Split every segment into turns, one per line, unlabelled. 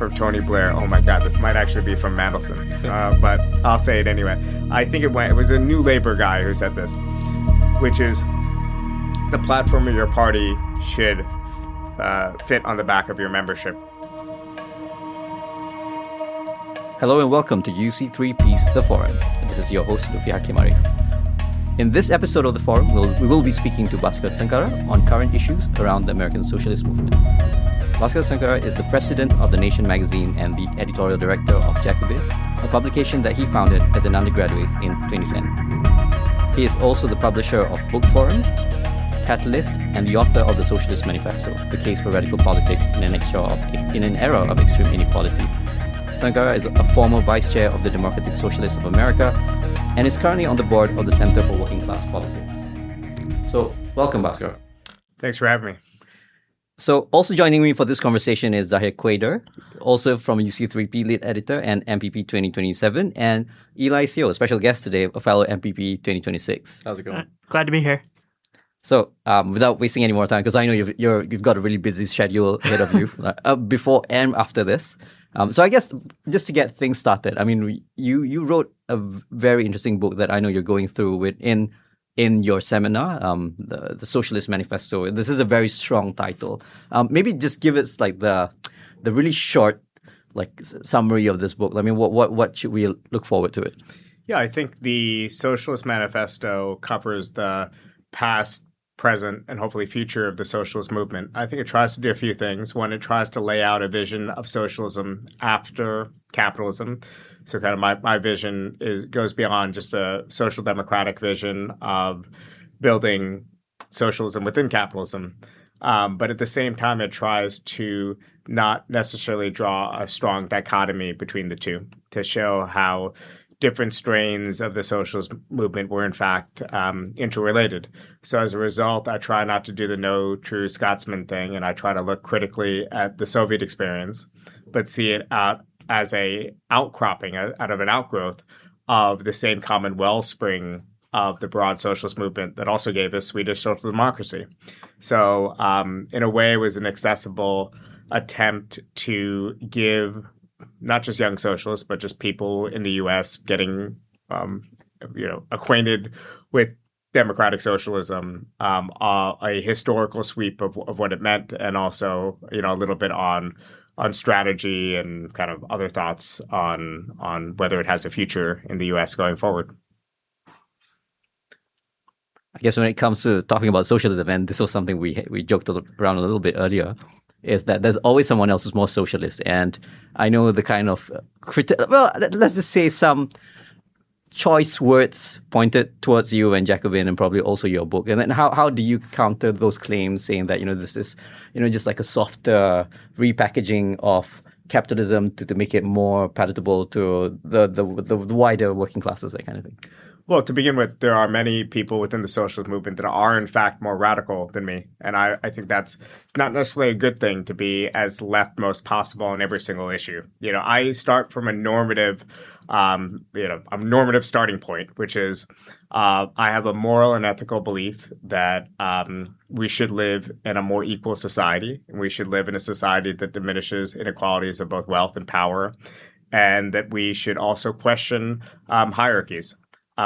from Tony Blair. Oh my God, this might actually be from Mandelson, but I'll say it anyway. I think it was a New Labour guy who said this, which is the platform of your party should fit on the back of your membership.
Hello and welcome to UC3P's The Forum. This is your host, Lutfi Hakim Arif. In this episode of The Forum, we will be speaking to Bhaskar Sunkara on current issues around the American socialist movement. Bhaskar Sunkara is the president of The Nation magazine and the editorial director of Jacobin, a publication that he founded as an undergraduate in 2010. He is also the publisher of Book Forum, Catalyst, and the author of the Socialist Manifesto, The Case for Radical Politics in an Era of Extreme Inequality. Sunkara is a former vice chair of the Democratic Socialists of America and is currently on the board of the Center for Working Class Politics. So, welcome, Bhaskar.
Thanks for having me.
So, also joining me for this conversation is Zahir Quader, also from UC3P lead editor and MPP 2027, and Eli Seo, a special guest today, a fellow MPP 2026.
How's it going?
Glad to be here.
So, without wasting any more time, because I know you've got a really busy schedule ahead of you before and after this. So I guess just to get things started, I mean, you wrote a very interesting book that I know you're going through in your seminar, the Socialist Manifesto. This is a very strong title. Maybe just give us like the really short summary of this book. I mean, what should we look forward to it?
Yeah, I think the Socialist Manifesto covers the past, present, and hopefully future of the socialist movement. I think it tries to do a few things. One, it tries to lay out a vision of socialism after capitalism. So kind of my vision goes beyond just a social democratic vision of building socialism within capitalism. But at the same time, it tries to not necessarily draw a strong dichotomy between the two, to show how different strains of the socialist movement were in fact interrelated. So as a result, I try not to do the no true Scotsman thing, and I try to look critically at the Soviet experience, but see it out as a outcropping, out of an outgrowth of the same common wellspring of the broad socialist movement that also gave us Swedish social democracy. So in a way, it was an accessible attempt to give not just young socialists, but just people in the U.S. getting, acquainted with democratic socialism, a historical sweep of what it meant, and also, a little bit on strategy and kind of other thoughts on whether it has a future in the U.S. going forward.
I guess when it comes to talking about socialism, and this was something we joked around a little bit earlier, is that there's always someone else who's more socialist. And I know the kind of let's just say some choice words pointed towards you and Jacobin and probably also your book. And then how do you counter those claims saying that, this is, just like a softer repackaging of capitalism to make it more palatable to the wider working classes, that kind of thing?
Well, to begin with, there are many people within the socialist movement that are, in fact, more radical than me. And I think that's not necessarily a good thing, to be as leftmost possible on every single issue. I start from a normative starting point, which is I have a moral and ethical belief that we should live in a more equal society. And we should live in a society that diminishes inequalities of both wealth and power, and that we should also question hierarchies.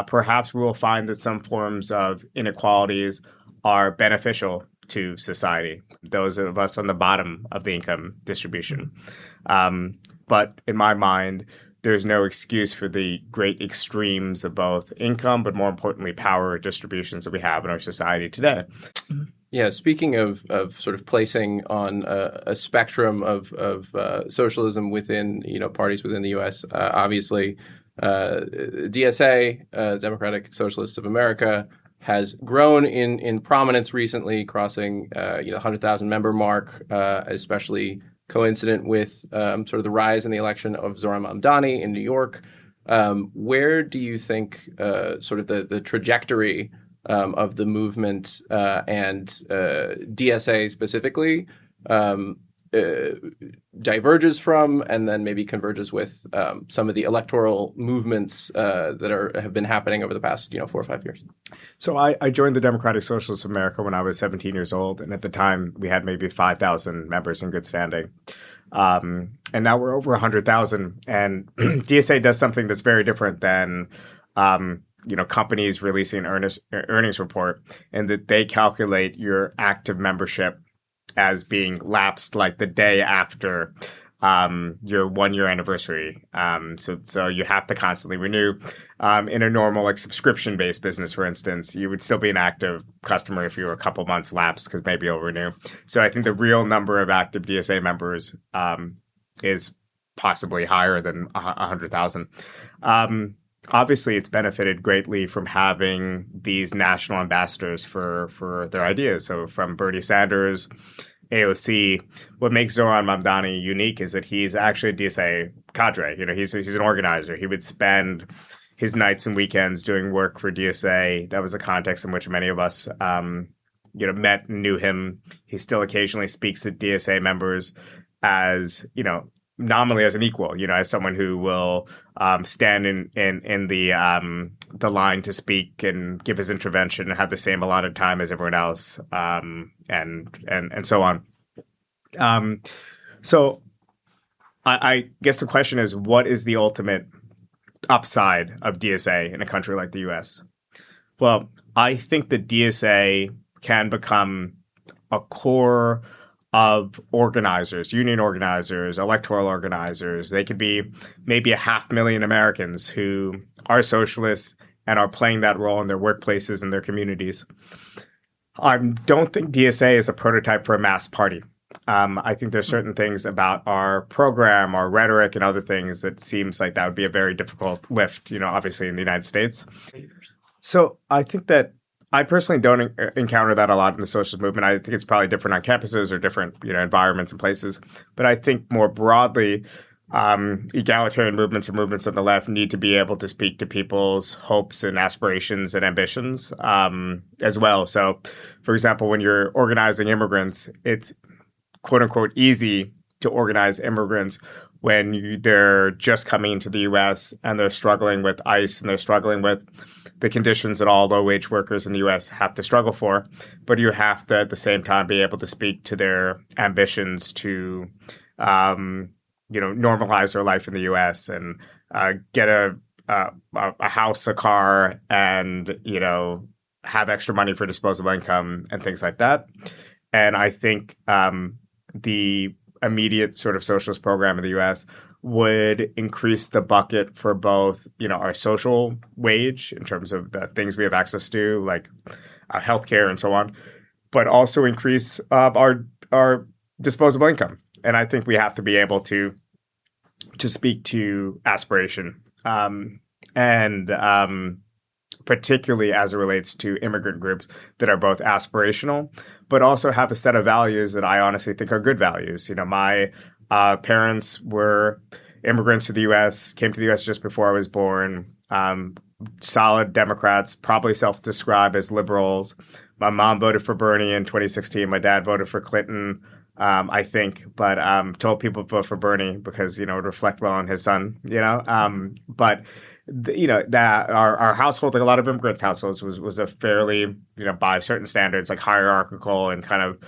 Perhaps we will find that some forms of inequalities are beneficial to society, those of us on the bottom of the income distribution. But in my mind, there's no excuse for the great extremes of both income, but more importantly, power distributions that we have in our society today.
Yeah, speaking of sort of placing on a spectrum of socialism within parties within the U.S., obviously. DSA, Democratic Socialists of America, has grown in prominence recently, crossing 100,000 member mark, especially coincident with sort of the rise in the election of Zohran Mamdani in New York. Where do you think sort of the trajectory of the movement and DSA specifically diverges from, and then maybe converges with some of the electoral movements that have been happening over the past 4 or 5 years?
So I joined the Democratic Socialists of America when I was 17 years old, and at the time we had maybe 5,000 members in good standing. And now we're over 100,000. And DSA does something that's very different than companies releasing an earnings report, and that they calculate your active membership as being lapsed like the day after your 1-year anniversary. So you have to constantly renew. In a normal like subscription-based business, for instance, you would still be an active customer if you were a couple months lapsed because maybe you'll renew. So I think the real number of active DSA members is possibly higher than 100,000. Obviously, it's benefited greatly from having these national ambassadors for their ideas. So from Bernie Sanders, AOC, what makes Zohran Mamdani unique is that he's actually a DSA cadre. He's an organizer. He would spend his nights and weekends doing work for DSA. That was the context in which many of us, met and knew him. He still occasionally speaks at DSA members as, nominally as an equal, as someone who will stand in the line to speak and give his intervention and have the same allotted time as everyone else, and so on. So I guess the question is, what is the ultimate upside of DSA in a country like the U.S.? Well, I think that DSA can become a core of organizers, union organizers, electoral organizers. They could be maybe 500,000 Americans who are socialists and are playing that role in their workplaces and their communities. I don't think DSA is a prototype for a mass party. I think there's certain things about our program, our rhetoric, and other things that seems like that would be a very difficult lift, obviously in the United States. So I think that I personally don't encounter that a lot in the socialist movement. I think it's probably different on campuses or different, environments and places. But I think more broadly, egalitarian movements or movements on the left need to be able to speak to people's hopes and aspirations and ambitions as well. So, for example, when you're organizing immigrants, it's quote unquote easy to organize immigrants when they're just coming into the U.S. and they're struggling with ICE and they're struggling with the conditions that all low-wage workers in the U.S. have to struggle for. But you have to, at the same time, be able to speak to their ambitions to, normalize their life in the U.S. and get a house, a car, and, have extra money for disposable income and things like that. And I think the immediate sort of socialist program in the U.S. would increase the bucket for both, our social wage in terms of the things we have access to, like healthcare and so on, but also increase our disposable income. And I think we have to be able to speak to aspiration, and particularly as it relates to immigrant groups that are both aspirational, but also have a set of values that I honestly think are good values. My parents were immigrants to the U.S., came to the U.S. just before I was born, solid Democrats, probably self-describe as liberals. My mom voted for Bernie in 2016. My dad voted for Clinton, I think, but told people to vote for Bernie because, it would reflect well on his son, But that our household, like a lot of immigrants' households, was a fairly, by certain standards, like hierarchical and kind of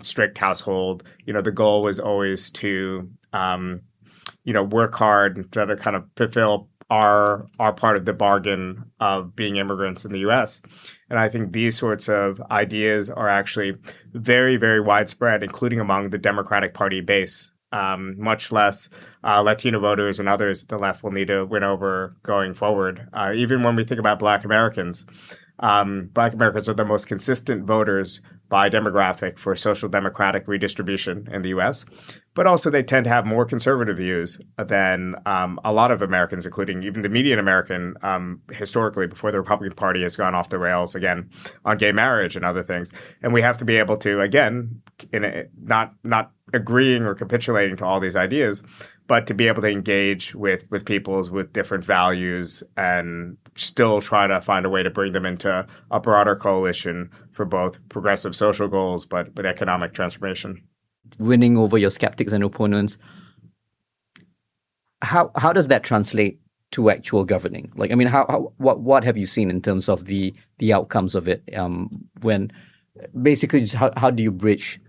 strict household. The goal was always to, work hard and try to kind of fulfill our part of the bargain of being immigrants in the U.S. And I think these sorts of ideas are actually very, very widespread, including among the Democratic Party base. Much less Latino voters and others the left will need to win over going forward. Even when we think about Black Americans are the most consistent voters by demographic for social democratic redistribution in the U.S., but also they tend to have more conservative views than a lot of Americans, including even the median American historically before the Republican Party has gone off the rails again on gay marriage and other things. And we have to be able to, again, not agreeing or capitulating to all these ideas, but to be able to engage with peoples with different values and still try to find a way to bring them into a broader coalition for both progressive social goals, but economic transformation.
Winning over your skeptics and opponents, how does that translate to actual governing? Like, I mean, what have you seen in terms of the outcomes of it? When basically, just how do you bridge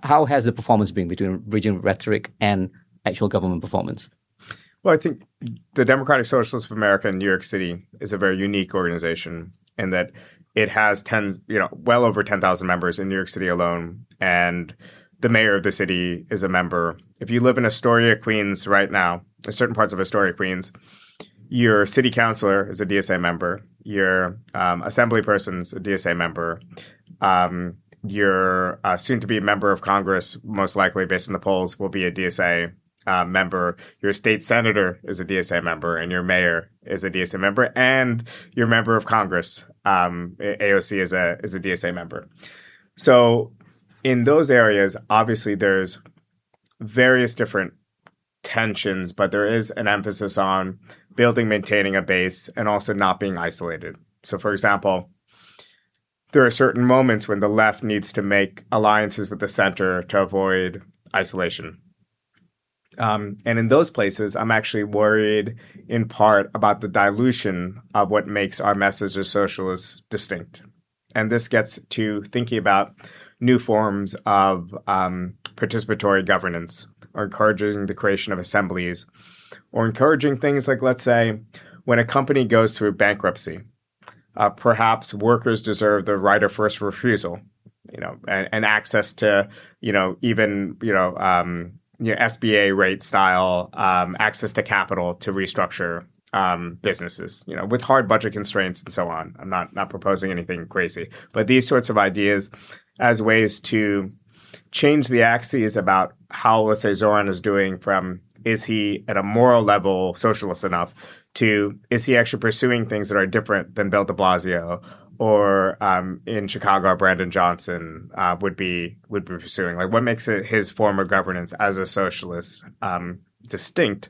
how has the performance been between regional rhetoric and actual government performance?
Well, I think the Democratic Socialists of America in New York City is a very unique organization in that it has well over 10,000 members in New York City alone, and the mayor of the city is a member. If you live in Astoria, Queens right now, in certain parts of Astoria, Queens, your city councilor is a DSA member. Your assembly person's a DSA member. Your soon-to-be member of Congress, most likely based on the polls, will be a DSA member. Your state senator is a DSA member, and your mayor is a DSA member, and your member of Congress, AOC, is a DSA member. So in those areas, obviously there's various different tensions, but there is an emphasis on building, maintaining a base, and also not being isolated. So, for example, there are certain moments when the left needs to make alliances with the center to avoid isolation. And in those places, I'm actually worried in part about the dilution of what makes our message as socialists distinct. And this gets to thinking about new forms of participatory governance, or encouraging the creation of assemblies, or encouraging things like, let's say, when a company goes through bankruptcy, perhaps workers deserve the right of first refusal, and access to, SBA rate style access to capital to restructure businesses, with hard budget constraints and so on. I'm not proposing anything crazy, but these sorts of ideas as ways to change the axes about how, let's say, Zohran is doing from, is he at a moral level socialist enough, to is he actually pursuing things that are different than Bill de Blasio or in Chicago, Brandon Johnson would be pursuing? Like, what makes his form of governance as a socialist distinct?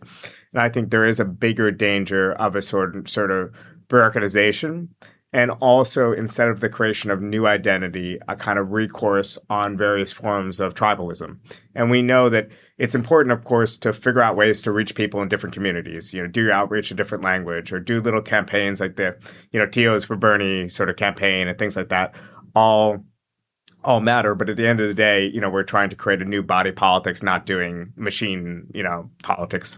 And I think there is a bigger danger of a sort of bureaucratization, and also, instead of the creation of new identity, a kind of recourse on various forms of tribalism. And we know that it's important, of course, to figure out ways to reach people in different communities. Do your outreach in different language, or do little campaigns like the, Tio's for Bernie sort of campaign and things like that. All matter, but at the end of the day, we're trying to create a new body politics, not doing machine, politics.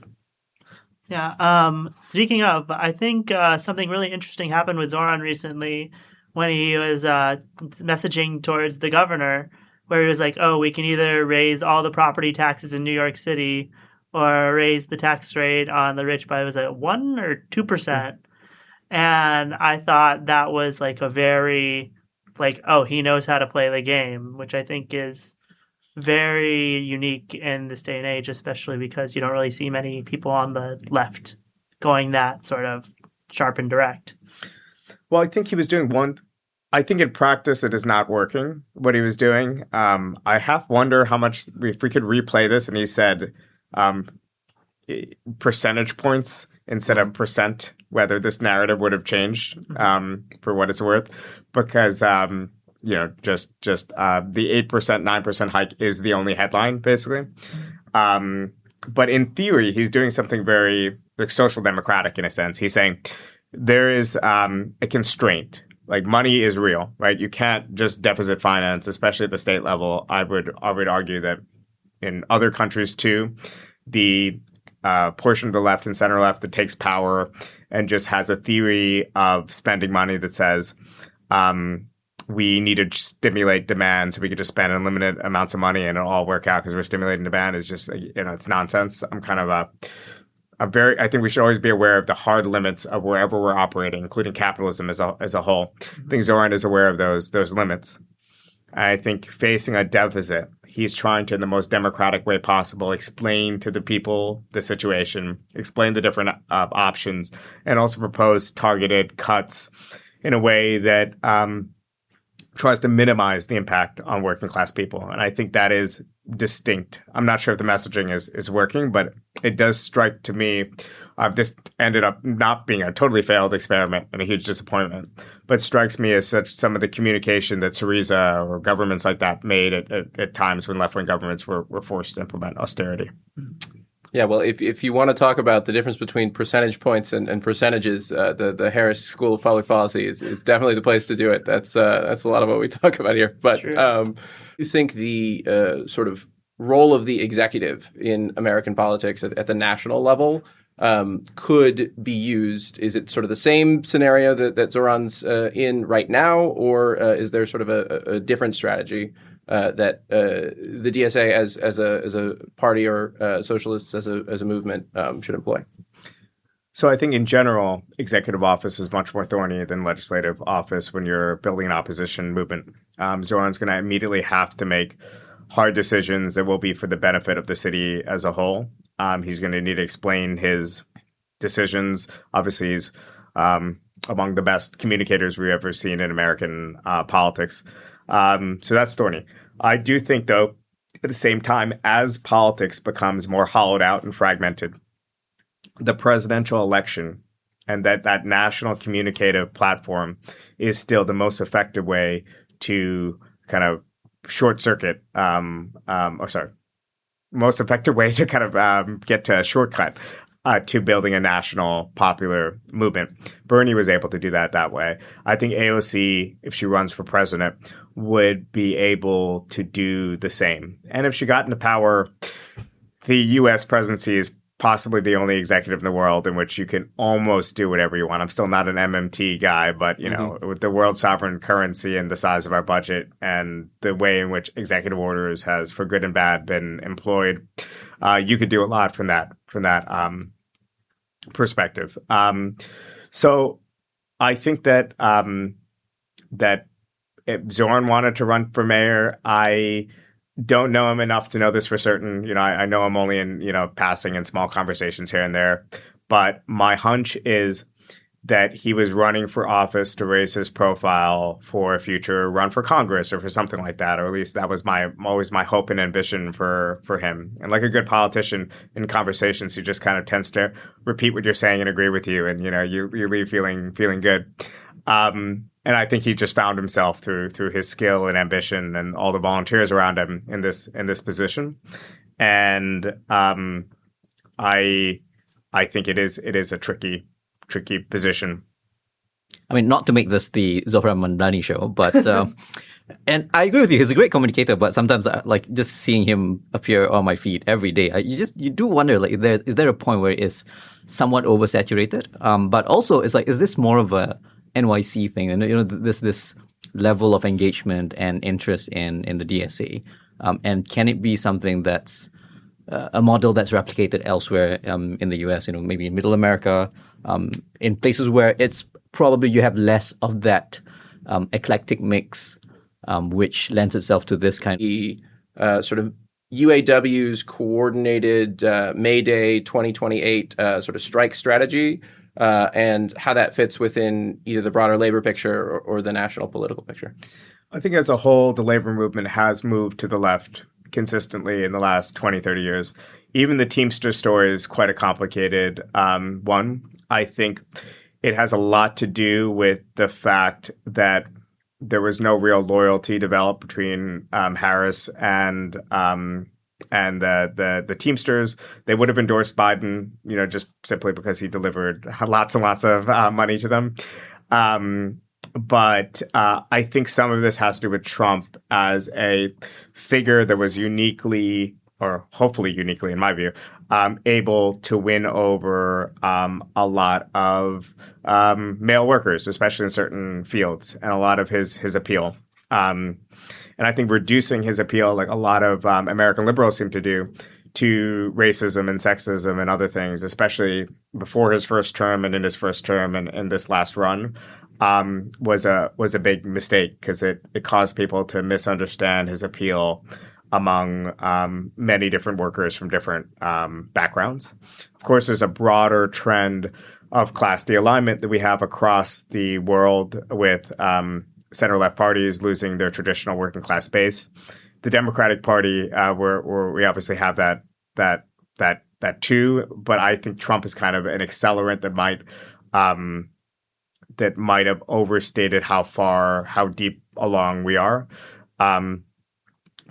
Yeah. Speaking of, I think something really interesting happened with Zohran recently when he was messaging towards the governor, where he was like, oh, we can either raise all the property taxes in New York City or raise the tax rate on the rich by, was it 1 or 2%? And I thought that was like a very, oh, he knows how to play the game, which I think is very unique in this day and age, especially because you don't really see many people on the left going that sort of sharp and direct.
Well, I think he was doing I think in practice it is not working, what he was doing. I half wonder how much, if we could replay this and he said percentage points instead of percent, whether this narrative would have changed for what it's worth. Because just the 8%, 9% hike is the only headline, basically. But in theory, he's doing something very social democratic in a sense. He's saying there is a constraint. Like, money is real, right? You can't just deficit finance, especially at the state level. I would argue that in other countries too, the portion of the left and center left that takes power and just has a theory of spending money that says, we need to stimulate demand so we could just spend unlimited amounts of money and it'll all work out because we're stimulating demand, is just, it's nonsense. I'm kind of I think we should always be aware of the hard limits of wherever we're operating, including capitalism as a whole. I think Zohran is aware of those limits. And I think facing a deficit, he's trying to, in the most democratic way possible, explain to the people the situation, explain the different options, and also propose targeted cuts in a way that tries to minimize the impact on working class people. And I think that is distinct. I'm not sure if the messaging is working, but it does strike to me, this ended up not being a totally failed experiment and a huge disappointment, but strikes me as some of the communication that Syriza or governments like that made at times when left-wing governments were forced to implement austerity.
Yeah, well, if you want to talk about the difference between percentage points and percentages, the Harris School of Public Policy is definitely the place to do it. That's a lot of what we talk about here. But you think the sort of role of the executive in American politics at the national level could be used? Is it sort of the same scenario that Zohran's in right now, or is there sort of a different strategy that the DSA as a party or socialists as a movement should employ?
So I think in general, executive office is much more thorny than legislative office when you're building an opposition movement. Zohran's going to immediately have to make hard decisions that will be for the benefit of the city as a whole. He's going to need to explain his decisions. Obviously, he's among the best communicators we've ever seen in American politics. So that's thorny. I do think, though, at the same time, as politics becomes more hollowed out and fragmented, the presidential election and that national communicative platform is still the most effective way to kind of short circuit, most effective way to kind of get to a shortcut to building a national popular movement. Bernie was able to do that way. I think AOC, if she runs for president, would be able to do the same. And if she got into power, the U.S. presidency is possibly the only executive in the world in which you can almost do whatever you want. I'm still not an MMT guy, but you know, with the world sovereign currency and the size of our budget and the way in which executive orders has, for good and bad, been employed, you could do a lot from that perspective. So I think that that if Zohran wanted to run for mayor, I don't know him enough to know this for certain. You know, I know him only in, passing and small conversations here and there. But my hunch is that he was running for office to raise his profile for a future run for Congress or for something like that. Or at least that was always my hope and ambition for him. And like a good politician in conversations, he just kind of tends to repeat what you're saying and agree with you. And, you leave feeling good. And I think he just found himself through his skill and ambition and all the volunteers around him in this position. And I think it is a tricky position.
I mean, not to make this the Zohran Mamdani show, but and I agree with you. He's a great communicator, but sometimes like just seeing him appear on my feed every day, you do wonder, like, is there a point where it's somewhat oversaturated? But also, it's like, is this more of a NYC thing, and this level of engagement and interest in the DSA, and can it be something that's a model that's replicated elsewhere in the US? Maybe in Middle America, in places where it's probably you have less of that eclectic mix, which lends itself to this kind
of sort of UAW's coordinated May Day 2028 sort of strike strategy. And how that fits within either the broader labor picture or the national political picture.
I think as a whole, the labor movement has moved to the left consistently in the last 20, 30 years. Even the Teamsters story is quite a complicated one. I think it has a lot to do with the fact that there was no real loyalty developed between Harris and the Teamsters. They would have endorsed Biden, just simply because he delivered lots and lots of money to them. But I think some of this has to do with Trump as a figure that was uniquely, or hopefully uniquely in my view, able to win over a lot of male workers, especially in certain fields, and a lot of his appeal. And I think reducing his appeal, like a lot of American liberals seem to do, to racism and sexism and other things, especially before his first term and in his first term and in this last run, was a big mistake, because it caused people to misunderstand his appeal among many different workers from different backgrounds. Of course, there's a broader trend of class de-alignment that we have across the world with center-left parties losing their traditional working class base. The Democratic Party, where we obviously have that too, but I think Trump is kind of an accelerant that might have overstated how deep along we are.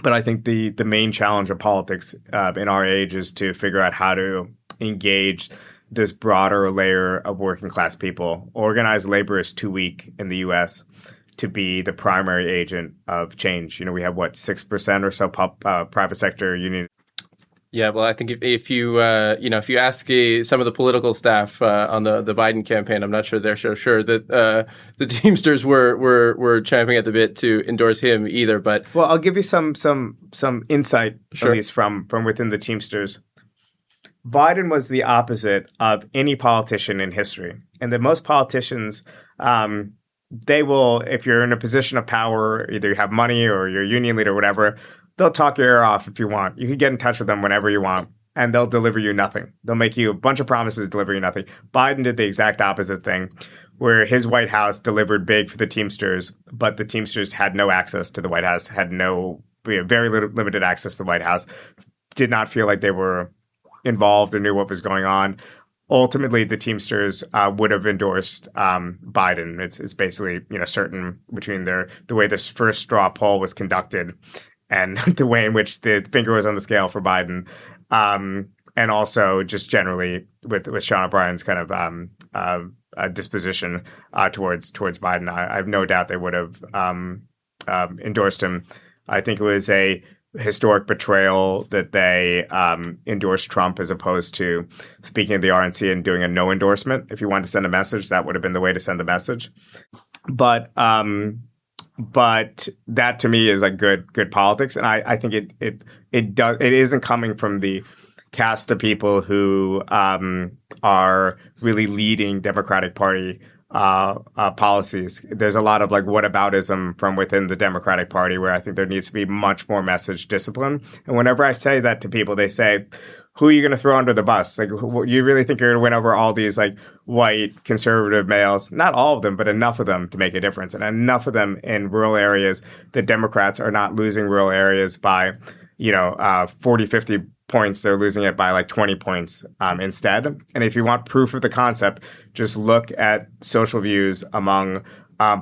But I think the main challenge of politics in our age is to figure out how to engage this broader layer of working class people. Organized labor is too weak in the U.S. to be the primary agent of change. We have 6% or so private sector union.
Yeah, well, I think if you if you ask some of the political staff on the Biden campaign, I'm not sure they're so sure that the Teamsters were champing at the bit to endorse him either. But
I'll give you some insight,
Sure.
at least from within the Teamsters. Biden was the opposite of any politician in history, and that most politicians, they will, if you're in a position of power, either you have money or you're a union leader or whatever, they'll talk your ear off if you want. You can get in touch with them whenever you want, and they'll deliver you nothing. They'll make you a bunch of promises, deliver you nothing. Biden did the exact opposite thing, where his White House delivered big for the Teamsters, but the Teamsters had no access to the White House, had very limited access to the White House, did not feel like they were involved or knew what was going on. Ultimately, the Teamsters would have endorsed Biden. It's basically certain between the way this first straw poll was conducted and the way in which the finger was on the scale for Biden, and also just generally with Sean O'Brien's kind of disposition towards Biden. I have no doubt they would have endorsed him. I think it was a historic betrayal that they endorsed Trump as opposed to speaking of the RNC and doing a no endorsement. If you wanted to send a message, that would have been the way to send the message. But that to me is like good politics, and I think it isn't coming from the cast of people who are really leading Democratic Party policies. There's a lot of whataboutism from within the Democratic Party where I think there needs to be much more message discipline. And whenever I say that to people, they say, who are you going to throw under the bus? You really think you're going to win over all these white conservative males? Not all of them, but enough of them to make a difference, and enough of them in rural areas. The Democrats are not losing rural areas by 40, 50 points. They're losing it by 20 points instead. And if you want proof of the concept, just look at social views among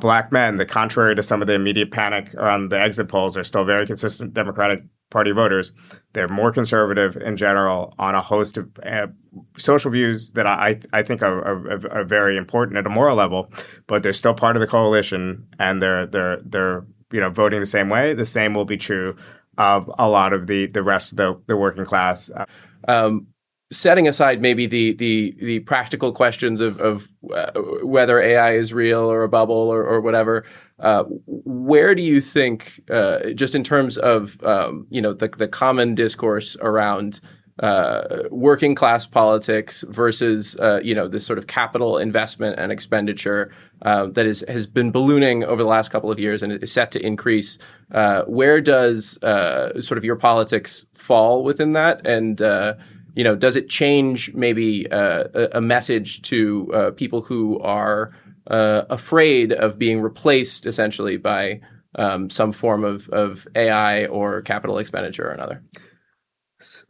Black men. The contrary to some of the immediate panic around the exit polls, are still very consistent Democratic Party voters. They're more conservative in general on a host of social views that I think are very important at a moral level, but they're still part of the coalition, and they're voting the same way. The same will be true of a lot of the rest of the working class.
Setting aside maybe the practical questions of whether AI is real or a bubble or whatever, where do you think, just in terms of the common discourse around working class politics versus this sort of capital investment and expenditure that has been ballooning over the last couple of years and is set to increase, where does sort of your politics fall within that? And does it change maybe a message to people who are afraid of being replaced essentially by some form of AI or capital expenditure or another?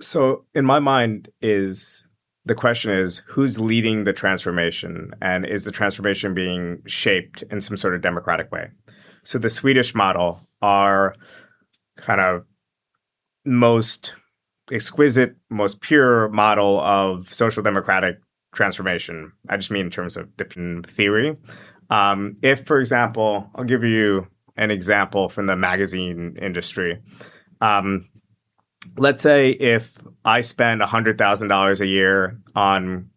So in my mind the question is who's leading the transformation, and is the transformation being shaped in some sort of democratic way? So the Swedish model, our kind of most exquisite, most pure model of social democratic transformation. I just mean in terms of the theory. If, for example, I'll give you an example from the magazine industry. Let's say if I spend $100,000 a year on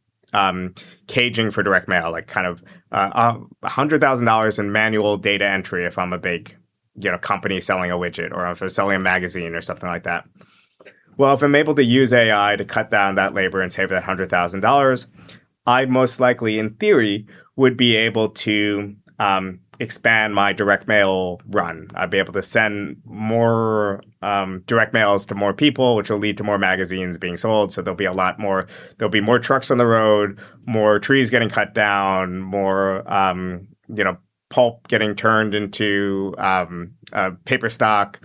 caging for direct mail, $100,000 in manual data entry if I'm a big company selling a widget, or if I'm selling a magazine or something like that. Well, if I'm able to use AI to cut down that labor and save that $100,000, I most likely, in theory, would be able to expand my direct mail run. I'd be able to send more direct mails to more people, which will lead to more magazines being sold. So there'll be more trucks on the road, more trees getting cut down, more pulp getting turned into paper stock,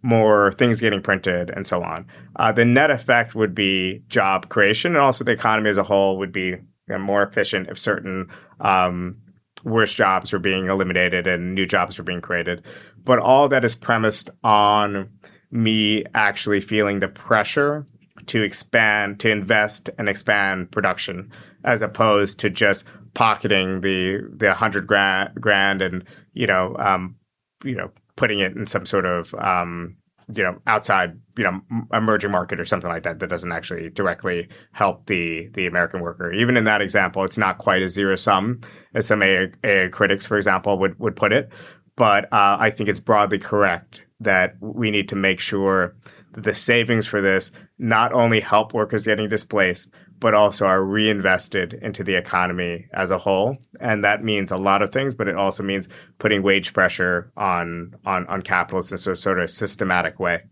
more things getting printed, and so on. The net effect would be job creation, and also the economy as a whole would be more efficient if certain worse jobs were being eliminated and new jobs were being created. But all that is premised on me actually feeling the pressure to expand, to invest and expand production, as opposed to just pocketing the $100,000 and putting it in some sort of outside emerging market or something like that doesn't actually directly help the American worker. Even in that example, it's not quite as zero sum as some AI critics, for example, would put it. But I think it's broadly correct that we need to make sure that the savings for this not only help workers getting displaced, but also are reinvested into the economy as a whole. And that means a lot of things, but it also means putting wage pressure on capitalists in a sort of systematic way.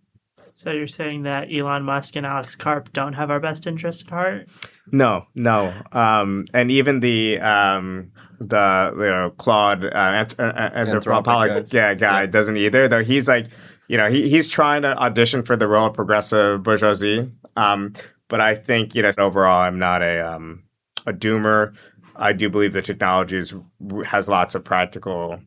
So you're saying that Elon Musk and Alex Karp don't have our best interest at heart?
No. And even the Claude anthropologic guy doesn't either. Though he's like, he's trying to audition for the role of progressive bourgeoisie. But I think, overall, I'm not a doomer. I do believe that technology has lots of practical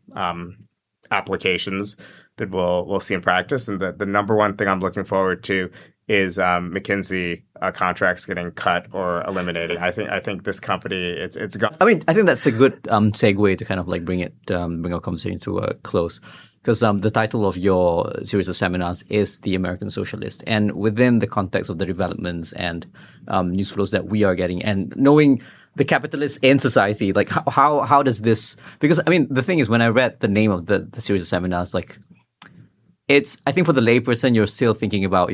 applications that we'll see in practice. And the number one thing I'm looking forward to is McKinsey contracts getting cut or eliminated. I think this company, it's gone.
I mean, I think that's a good segue to kind of like bring our conversation to a close. Because the title of your series of seminars is The American Socialist. And within the context of the developments and news flows that we are getting, and knowing the capitalists in society, like how does this... Because, I mean, the thing is, when I read the name of the series of seminars, like, I think for the layperson, you're still thinking about,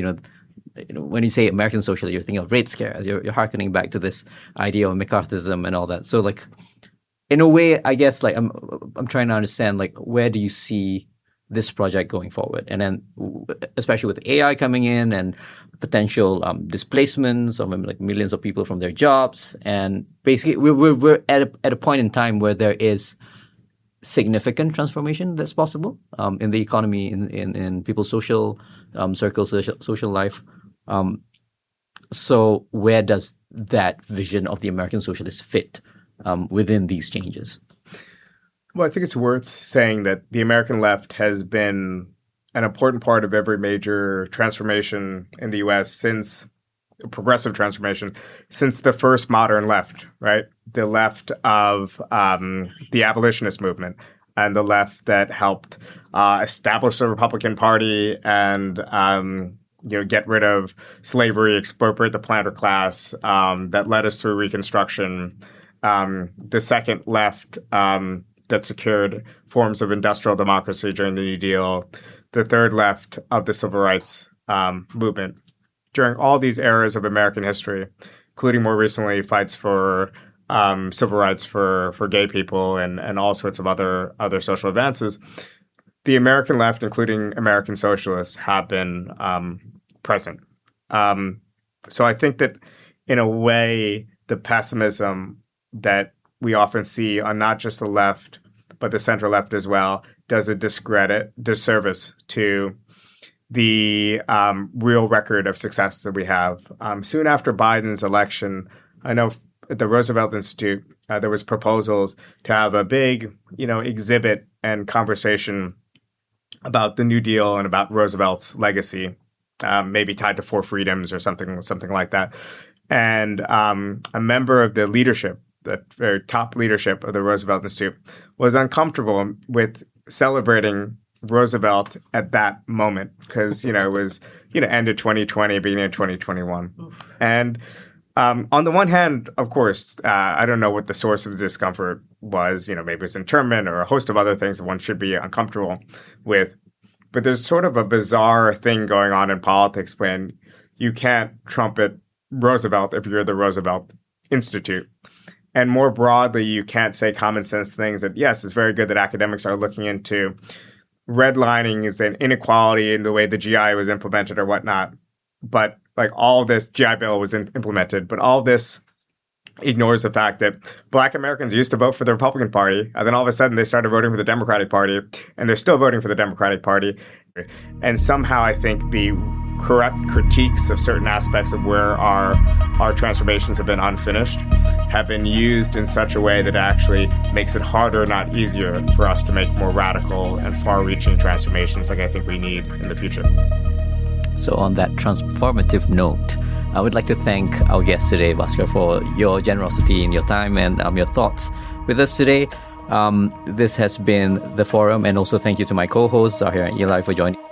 when you say American Socialist, you're thinking of Red Scare. You're hearkening back to this idea of McCarthyism and all that. So, like, in a way, I guess, like, I'm trying to understand, like, where do you see this project going forward? And then especially with AI coming in and potential displacements of like millions of people from their jobs. And basically we're at a point in time where there is significant transformation that's possible in the economy, in people's social circles, social life. So where does that vision of the American socialist fit within these changes?
Well, I think it's worth saying that the American left has been an important part of every major transformation in the U.S. since progressive transformation, since the first modern left, right? The left of the abolitionist movement and the left that helped establish the Republican Party and get rid of slavery, expropriate the planter class, that led us through Reconstruction. The second left that secured forms of industrial democracy during the New Deal, the third left of the civil rights movement. During all these eras of American history, including more recently fights for civil rights for gay people and all sorts of other social advances, the American left, including American socialists, have been present. So I think that in a way, the pessimism that we often see on not just the left, but the center left as well, does a disservice to the real record of success that we have. Soon after Biden's election, I know at the Roosevelt Institute, there was proposals to have a big, exhibit and conversation about the New Deal and about Roosevelt's legacy, maybe tied to 4 freedoms or something like that. And a member of the leadership, the very top leadership of the Roosevelt Institute, was uncomfortable with celebrating Roosevelt at that moment because, it was, end of 2020, beginning of 2021. And on the one hand, of course, I don't know what the source of the discomfort was. Maybe it's internment or a host of other things that one should be uncomfortable with. But there's sort of a bizarre thing going on in politics when you can't trumpet Roosevelt if you're the Roosevelt Institute. And more broadly, you can't say common sense things that, yes, it's very good that academics are looking into redlining is an inequality in the way the GI was implemented or whatnot. But like all this GI Bill was implemented, but all this ignores the fact that Black Americans used to vote for the Republican Party, and then all of a sudden they started voting for the Democratic Party, and they're still voting for the Democratic Party. And somehow I think the correct critiques of certain aspects of where our transformations have been unfinished have been used in such a way that actually makes it harder, not easier, for us to make more radical and far-reaching transformations like I think we need in the future.
So on that transformative note, I would like to thank our guest today, Bhaskar, for your generosity in your time and your thoughts with us today. This has been The Forum, and also thank you to my co-hosts, Zahir and Eli, for joining.